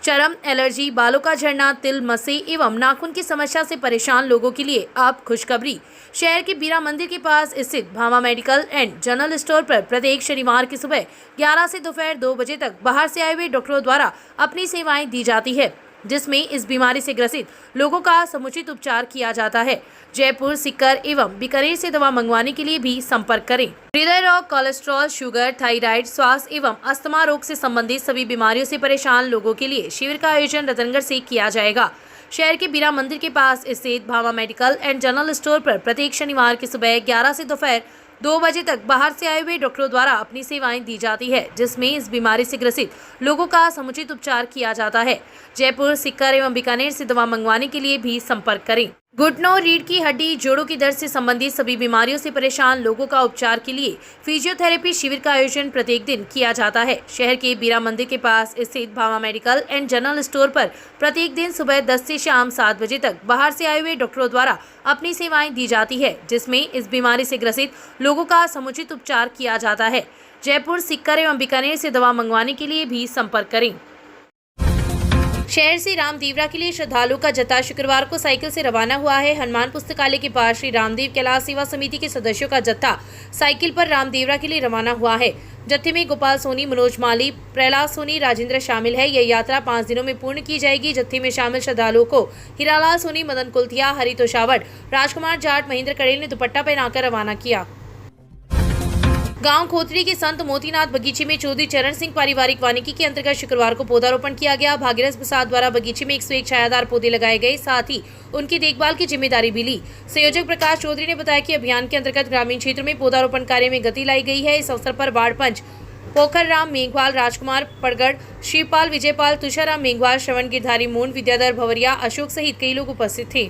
चरम एलर्जी, बालों का झड़ना, तिल, मसे एवं नाखून की समस्या से परेशान लोगों के लिए अब खुशखबरी। शहर के बीरा मंदिर के पास स्थित Bhama medical and general store पर प्रत्येक शनिवार की सुबह 11 से दोपहर 2 बजे तक बाहर से आए हुए डॉक्टरों द्वारा अपनी सेवाएं दी जाती है, जिसमें इस बीमारी से ग्रसित लोगों का समुचित उपचार किया जाता है। जयपुर, सीकर एवं बीकानेर से दवा मंगवाने के लिए भी संपर्क करें। हृदय रोग, कोलेस्ट्रॉल, शुगर, थायराइड, श्वास एवं अस्थमा रोग से संबंधित सभी बीमारियों से परेशान लोगों के लिए शिविर का आयोजन रतनगढ़ से किया जाएगा। शहर के बीरा मंदिर के पास स्थित Bhama medical and general store पर प्रत्येक शनिवार की सुबह 11 से दोपहर 2 बजे तक बाहर से आए हुए डॉक्टरों द्वारा अपनी सेवाएं दी जाती है, जिसमें इस बीमारी से ग्रसित लोगों का समुचित उपचार किया जाता है। जयपुर, सीकर एवं बीकानेर से दवा मंगवाने के लिए भी संपर्क करें। घुटनों, रीढ़ की हड्डी, जोड़ों की दर्द से संबंधित सभी बीमारियों से परेशान लोगों का उपचार के लिए फिजियोथेरेपी शिविर का आयोजन प्रत्येक दिन किया जाता है। शहर के बीरा मंदिर के पास स्थित Bhama medical and general store पर प्रत्येक दिन सुबह 10 से शाम 7 बजे तक बाहर से आए हुए डॉक्टरों द्वारा अपनी सेवाएं दी जाती है, जिसमें इस बीमारी से ग्रसित लोगों का समुचित उपचार किया जाता है। जयपुर, सीकर एवं बीकानेर से दवा मंगवाने के लिए भी संपर्क करें। शहर से रामदेवरा के लिए श्रद्धालुओं का जत्था शुक्रवार को साइकिल से रवाना हुआ है। हनुमान पुस्तकालय के पास श्री रामदेव कैलाश सेवा समिति के सदस्यों का जत्था साइकिल पर रामदेवरा के लिए रवाना हुआ है। जत्थे में गोपाल सोनी, मनोज माली, प्रहलाद सोनी, राजेंद्र शामिल है। यह यात्रा 5 दिनों में पूर्ण की जाएगी। जत्थे में शामिल श्रद्धालुओं को हीरालाल सोनी, मदन कुलथिया, हरि तोशावट, राजकुमार जाट, महेंद्र कड़ेल ने दुपट्टा पहनाकर रवाना किया। गांव खोतरी के संत मोतीनाथ बगीचे में चौधरी चरण सिंह पारिवारिक वानिकी के अंतर्गत शुक्रवार को पौधारोपण किया गया। भागीरथ प्रसाद द्वारा बगीचे में 101 छायादार पौधे लगाए गए, साथ ही उनकी देखभाल की जिम्मेदारी भी ली। संयोजक प्रकाश चौधरी ने बताया कि अभियान के अंतर्गत ग्रामीण क्षेत्र में पौधारोपण कार्य में गति लाई गई है। इस अवसर पर वार्ड पंच पोखर राम मेघवाल, राजकुमार पड़गड़, शिवपाल विजयपाल, तुषाराम मेघवाल, श्रवण गिरधारी मून, विद्याधर भवरिया, अशोक सहित कई लोग उपस्थित थे।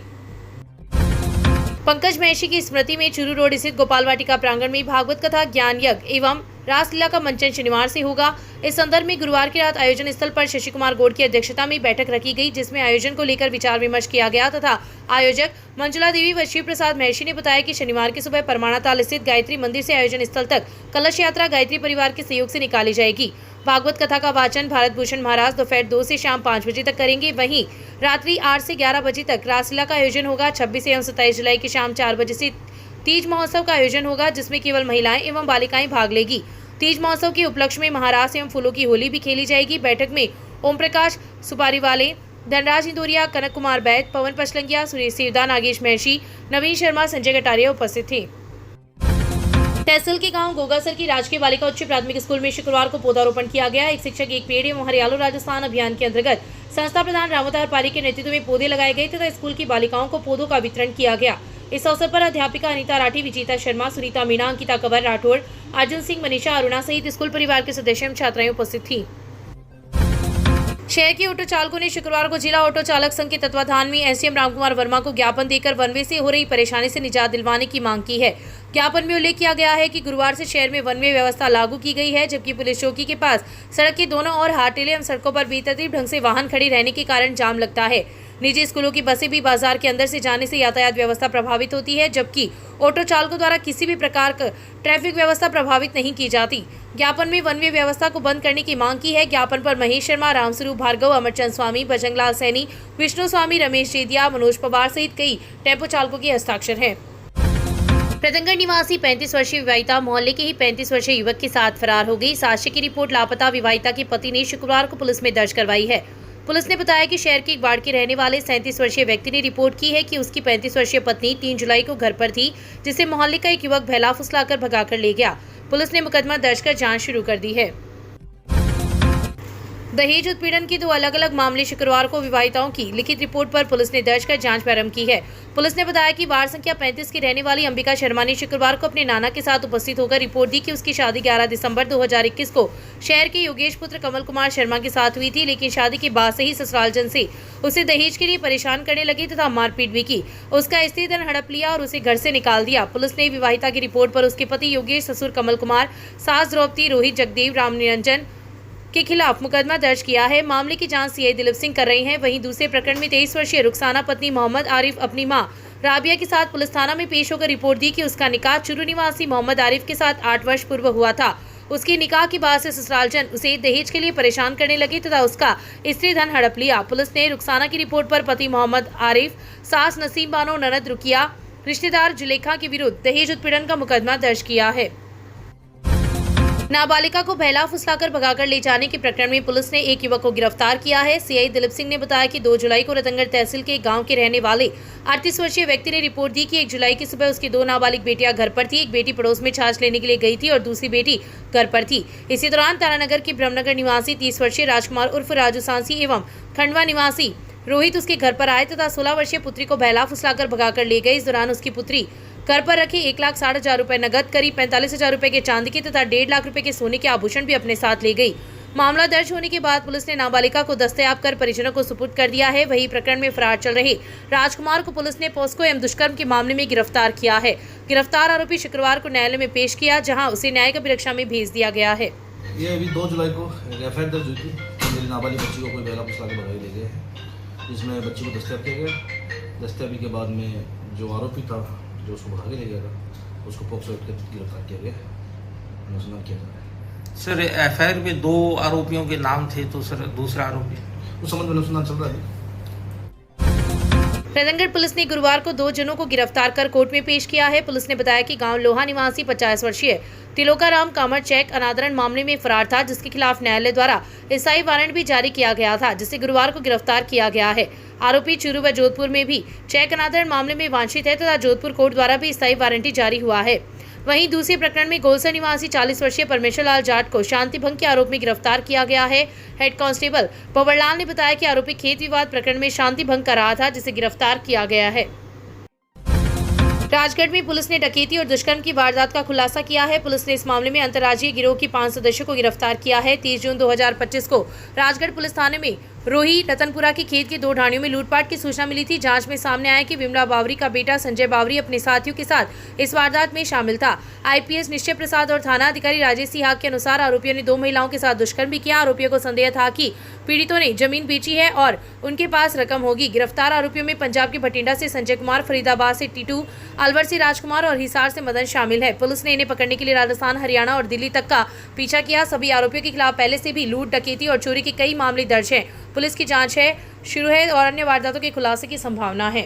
पंकज महर्षि की स्मृति में चुरू रोड स्थित गोपाल वाटिका प्रांगण में भागवत कथा, ज्ञान यज्ञ एवं रासलीला का मंचन शनिवार से होगा। इस संदर्भ में गुरुवार की रात आयोजन स्थल पर शशि कुमार गौड़ की अध्यक्षता में बैठक रखी गई, जिसमें आयोजन को लेकर विचार विमर्श किया गया तथा आयोजक मंजुला देवी व शिव प्रसाद महर्षि ने बताया कि शनिवार की सुबह परमाणा ताल स्थित गायत्री मंदिर से आयोजन स्थल तक कलश यात्रा गायत्री परिवार के सहयोग से निकाली जाएगी। भागवत कथा का वाचन भारत भूषण महाराज दोपहर 2 से शाम 5 बजे तक करेंगे। वहीं रात्रि 8 से 11 बजे तक रासलीला का आयोजन होगा। 26 एवं 27 जुलाई की शाम 4 बजे से तीज महोत्सव का आयोजन होगा, जिसमें केवल महिलाएं एवं बालिकाएं भाग लेगी। तीज महोत्सव के उपलक्ष्य में महारास एवं फूलों की होली भी खेली जाएगी। बैठक में ओम प्रकाश सुपारीवाले, धनराज इंदौरिया, कनक कुमार बैद, पवन पचलंगिया, सुरेश सिरदा, नागेश महर्षि, नवीन शर्मा, संजय कटारिया उपस्थित थे। तहसील के गांव गोगासर की राजकीय बालिका उच्च प्राथमिक स्कूल में शुक्रवार को पौधारोपण किया गया। एक शिक्षक एक पेड़ एवं हरियालो राजस्थान अभियान के अंतर्गत संस्था प्रधान रामोदार पारी के नेतृत्व में पौधे लगाए गए तथा स्कूल की बालिकाओं को पौधों का वितरण किया गया। इस अवसर पर अध्यापिका अनीता राठी, विजेता शर्मा, सुनीता मीणा, अंकिता कंवर राठौड़, अर्जुन सिंह, मनीषा अरुणा सहित स्कूल परिवार के सदस्य एवं छात्राएं उपस्थित थी। शहर के ऑटो चालकों ने शुक्रवार को जिला ऑटो चालक संघ के तत्वाधान में एसडीएम रामकुमार वर्मा को ज्ञापन देकर वन वे से हो रही परेशानी से निजात दिलवाने की मांग की है। ज्ञापन में उल्लेख किया गया है कि गुरुवार से शहर में वन वे व्यवस्था लागू की गई है, जबकि पुलिस चौकी के पास सड़क के दोनों ओर हाटेले एवं सड़कों पर बेतरतीब ढंग से वाहन खड़े रहने के कारण जाम लगता है। निजी स्कूलों की बसें भी बाजार के अंदर से जाने से यातायात व्यवस्था प्रभावित होती है, जबकि ऑटो चालकों द्वारा किसी भी प्रकार का ट्रैफिक व्यवस्था प्रभावित नहीं की जाती। ज्ञापन में वन वे व्यवस्था को बंद करने की मांग की है। ज्ञापन पर महेश शर्मा, रामस्वरूप भार्गव, अमरचंद स्वामी, बजरंगलाल सैनी, विष्णु स्वामी, रमेश जेदिया, मनोज पवार सहित कई टेम्पो चालकों के हस्ताक्षर हैं। रतनगढ़ निवासी 35 वर्षीय विवाहिता मोहल्ले के ही 35 वर्षीय युवक के साथ फरार हो गई। साक्ष्य की रिपोर्ट लापता विवाहिता के पति ने शुक्रवार को पुलिस में दर्ज करवाई है। पुलिस ने बताया कि शहर के एक वार्ड के रहने वाले 37 वर्षीय व्यक्ति ने रिपोर्ट की है कि उसकी 35 वर्षीय पत्नी 3 जुलाई को घर पर थी, जिसे मोहल्ले का एक युवक बहला फुसलाकर भगाकर ले गया। पुलिस ने मुकदमा दर्ज कर जांच शुरू कर दी है। दहेज उत्पीड़न के 2 अलग अलग मामले शुक्रवार को विवाहिताओं की लिखित रिपोर्ट पर पुलिस ने दर्ज कर जांच प्रारंभ की है। पुलिस ने बताया कि वार्ड संख्या 35 की रहने वाली अंबिका शर्मा ने शुक्रवार को अपने नाना के साथ उपस्थित होकर रिपोर्ट दी कि उसकी शादी 11 दिसंबर 2021 को शहर के योगेश पुत्र कमल कुमार शर्मा के साथ हुई थी, लेकिन शादी के बाद से ही ससुरालजन से उसे दहेज के लिए परेशान करने लगी तथा मारपीट भी की। उसका स्त्री धन हड़प लिया और उसे घर से निकाल दिया। पुलिस ने विवाहिता की रिपोर्ट पर उसके पति योगेश, ससुर कमल कुमार, सास द्रौपदी, रोहित, जगदेव, राम निरंजन के खिलाफ मुकदमा दर्ज किया है। मामले की जांच सीआई दिलीप सिंह कर रहे हैं। वहीं दूसरे प्रकरण में 23 वर्षीय रुखसाना पत्नी मोहम्मद आरिफ अपनी मां राबिया के साथ पुलिस थाना में पेश होकर रिपोर्ट दी कि उसका निकाह चुरू निवासी मोहम्मद आरिफ के साथ 8 वर्ष पूर्व हुआ था उसकी निकाह के बाद से ससुरालजन उसे दहेज के लिए परेशान करने लगे तथा उसका स्त्री धन हड़प लिया। पुलिस ने रुखसाना की रिपोर्ट पर पति मोहम्मद आरिफ, सास नसीम बानो, ननद रुकिया, रिश्तेदार जुलेखा के विरुद्ध दहेज उत्पीड़न का मुकदमा दर्ज किया है। नाबालिगा को बहला फुसलाकर भगाकर ले जाने के प्रकरण में पुलिस ने एक युवक को गिरफ्तार किया है। सीआई दिलीप सिंह ने बताया कि 2 जुलाई को रतनगढ़ तहसील के गांव के रहने वाले 38 वर्षीय व्यक्ति ने रिपोर्ट दी कि 1 जुलाई की सुबह उसकी 2 नाबालिग बेटियां घर पर थी। एक बेटी पड़ोस में छाछ लेने के लिए गई थी और दूसरी बेटी घर पर थी। इसी दौरान तारानगर के ब्रह्मनगर निवासी 30 वर्षीय राजकुमार उर्फ राजू सांसी एवं खंडवा निवासी रोहित उसके घर पर आए तथा 16 वर्षीय पुत्री को बहला फुसलाकर भगाकर ले गए। इस दौरान उसकी पुत्री घर पर रखे 1,60,000 रुपए नगद, करीब 45,000 रुपए के चांदी के तथा 1.5 लाख रुपए के सोने के आभूषण भी अपने साथ ले गई। मामला दर्ज होने के बाद पुलिस ने नाबालिगा को दस्तयाब कर परिजनों को सुपुर्द कर दिया है। वहीं प्रकरण में फरार चल रहे राजकुमार को पुलिस ने पोस्को एवं दुष्कर्म के मामले में गिरफ्तार किया है। गिरफ्तार आरोपी शुक्रवार को न्यायालय में पेश किया, जहाँ उसे न्यायिक अभिरक्षा में भेज दिया गया है। ये अभी 2 जुलाई को एफआईआर दर्ज हुई थी। मेरी नाबालिग बच्ची को कोई बहला फुसला के भगाई ले गए, जिसमें बच्ची को दस्तयाब किया गया। दस्तयाबी के बाद में जो आरोपी था, जो उसको भागे ले गया था, उसको पोक्सो एक्ट के गिरफ्तार किया गया, अनुसंधान किया जा रहा है। सर एफआईआर में 2 आरोपियों के नाम थे, तो सर दूसरा आरोपी उस संबंध में अनुसंधान चल रहा है। रतनगढ़ पुलिस ने गुरुवार को 2 जनों को गिरफ्तार कर कोर्ट में पेश किया है। पुलिस ने बताया कि गांव लोहा निवासी 50 वर्षीय तिलोकाराम कामर चेक अनादरण मामले में फरार था, जिसके खिलाफ न्यायालय द्वारा स्थायी वारंट भी जारी किया गया था, जिसे गुरुवार को गिरफ्तार किया गया है। आरोपी चूरू व जोधपुर में भी चेक अनादरण मामले में वांछित है तथा जोधपुर कोर्ट द्वारा भी स्थायी वारंटी जारी हुआ है। वहीं दूसरे प्रकरण में गोलसा निवासी 40 वर्षीय परमेश्वर लाल जाट को शांति भंग के आरोप में गिरफ्तार किया गया है। हेड कांस्टेबल पवरलाल ने बताया कि आरोपी खेत विवाद प्रकरण में शांति भंग कर रहा था, जिसे गिरफ्तार किया गया है। राजगढ़ में पुलिस ने डकैती और दुष्कर्म की वारदात का खुलासा किया है। पुलिस ने इस मामले में अंतर्राज्यीय गिरोह के 5 सदस्यों को गिरफ्तार किया है। 30 जून 2025 को राजगढ़ पुलिस थाने में रोही रतनपुरा के खेत के 2 ढाणियों में लूटपाट की सूचना मिली थी। जांच में सामने आया कि विमला बावरी का बेटा संजय बावरी अपने साथियों के साथ इस वारदात में शामिल था। आईपीएस निश्चय प्रसाद और थाना अधिकारी राजेश सिंह के अनुसार आरोपियों ने 2 महिलाओं के साथ दुष्कर्म भी किया। आरोपियों को संदेह था कि पीड़ितों ने जमीन बेची है और उनके पास रकम होगी। गिरफ्तार आरोपियों में पंजाब के भटिंडा से संजय कुमार, फरीदाबाद से टीटू, अलवर से राजकुमार और हिसार से मदन शामिल है। पुलिस ने इन्हें पकड़ने के लिए राजस्थान, हरियाणा और दिल्ली तक का पीछा किया। सभी आरोपियों के खिलाफ पहले से भी लूट, डकैती और चोरी के कई मामले दर्ज हैं। पुलिस की जांच शुरू है और अन्य वारदातों के खुलासे की संभावना है।